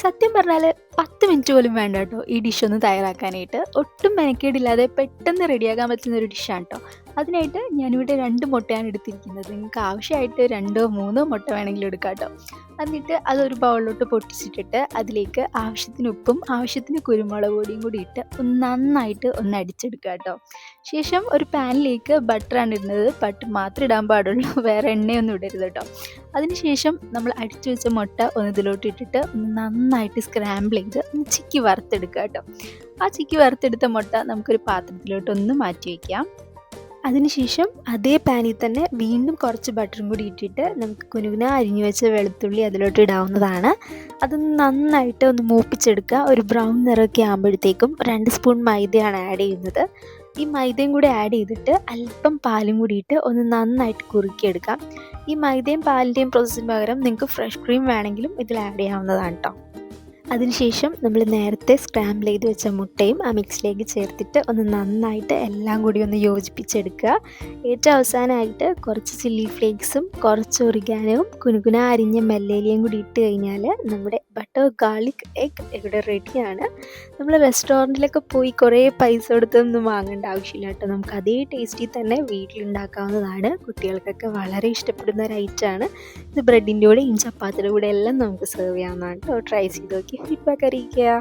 സത്യം പറഞ്ഞാൽ 10 മിനിറ്റ് പോലും വേണ്ട കേട്ടോ ഈ ഡിഷ് ഒന്ന് തയ്യാറാക്കാനായിട്ട്. ഒട്ടും മെനക്കേടില്ലാതെ പെട്ടെന്ന് റെഡിയാക്കാൻ പറ്റുന്ന ഒരു ഡിഷാണ് കേട്ടോ. അതിനായിട്ട് ഞാനിവിടെ 2 മുട്ടയാണ് എടുത്തിരിക്കുന്നത്. നിങ്ങൾക്ക് ആവശ്യമായിട്ട് 2ഓ 3ഓ മുട്ട വേണമെങ്കിലും എടുക്കാം കേട്ടോ. എന്നിട്ട് അതൊരു ബൗളിലോട്ട് പൊട്ടിച്ചിട്ടിട്ട് അതിലേക്ക് ആവശ്യത്തിന് ഉപ്പും ആവശ്യത്തിന് കുരുമുളക് പൊടിയും കൂടി ഇട്ട് നന്നായിട്ട് ഒന്ന് അടിച്ചെടുക്കുക കേട്ടോ. ശേഷം ഒരു പാനിലേക്ക് ബട്ടറാണ് ഇടുന്നത്. ബട്ടർ മാത്രമേ ഇടാൻ പാടുള്ളൂ, വേറെ എണ്ണയൊന്നും ഇടരുത് കേട്ടോ. അതിനുശേഷം നമ്മൾ അടിച്ചു വെച്ച മുട്ട ഒന്ന് ഇതിലോട്ട് ഇട്ടിട്ട് ഒന്ന് നന്നായിട്ട് സ്ക്രാമ്പിൾ ചെയ്ത് ഒന്ന് ചിക്കി വറുത്തെടുക്കുക കേട്ടോ. ആ ചിക്കി വറുത്തെടുത്ത മുട്ട നമുക്കൊരു പാത്രത്തിലോട്ട് ഒന്ന് മാറ്റി വയ്ക്കാം. അതിനുശേഷം അതേ പാനിൽ തന്നെ വീണ്ടും കുറച്ച് ബട്ടറും കൂടി ഇട്ടിട്ട് നമുക്ക് കുനുകുന അരിഞ്ഞു വെച്ച വെളുത്തുള്ളി അതിലോട്ട് ഇടാവുന്നതാണ്. അതൊന്ന് നന്നായിട്ട് ഒന്ന് മൂപ്പിച്ചെടുക്കുക. ഒരു ബ്രൗൺ നിറമൊക്കെ ആകുമ്പോഴത്തേക്കും 2 സ്പൂൺ മൈദയാണ് ആഡ് ചെയ്യുന്നത്. ഈ മൈദയും കൂടി ആഡ് ചെയ്തിട്ട് അല്പം പാലും കൂടിയിട്ട് ഒന്ന് നന്നായിട്ട് കുറുക്കിയെടുക്കാം. ഈ മൈദയും പാലിൻ്റെയും പ്രോസസ്സിന് പകരം നിങ്ങൾക്ക് ഫ്രഷ് ക്രീം വേണമെങ്കിലും ഇതിൽ ആഡ് ചെയ്യാവുന്നതാണ് കേട്ടോ. അതിനുശേഷം നമ്മൾ നേരത്തെ സ്ക്രാമ്പിൾ ചെയ്ത് വെച്ച മുട്ടയും ആ മിക്സിലേക്ക് ചേർത്തിട്ട് ഒന്ന് നന്നായിട്ട് എല്ലാം കൂടി ഒന്ന് യോജിപ്പിച്ചെടുക്കുക. ഏറ്റവും അവസാനമായിട്ട് കുറച്ച് ചില്ലി ഫ്ലേക്സും കുറച്ച് ഒറിഗാനോവും കുനുകുന അരിഞ്ഞ മല്ലിയിലയും കൂടി ഇട്ട് കഴിഞ്ഞാൽ നമ്മുടെ ബട്ടർ ഗാർലിക് എഗ് ഇവിടെ റെഡിയാണ്. നമ്മൾ റെസ്റ്റോറൻറ്റിലൊക്കെ പോയി കുറേ പൈസ കൊടുത്തൊന്നും വാങ്ങേണ്ട ആവശ്യമില്ല കേട്ടോ. നമുക്ക് അതേ ടേസ്റ്റിൽ തന്നെ വീട്ടിലുണ്ടാക്കാവുന്നതാണ്. കുട്ടികൾക്കൊക്കെ വളരെ ഇഷ്ടപ്പെടുന്ന ഒരു ഐറ്റമാണ് ഇത്. ബ്രെഡിൻ്റെ കൂടെയും ചപ്പാത്തിയുടെ കൂടെ എല്ലാം നമുക്ക് സെർവ് ചെയ്യാവുന്നതാണ് കേട്ടോ. ട്രൈ ചെയ്ത് നോക്കി ഫീഡ്ബാക്ക് അറിയിക്കുക.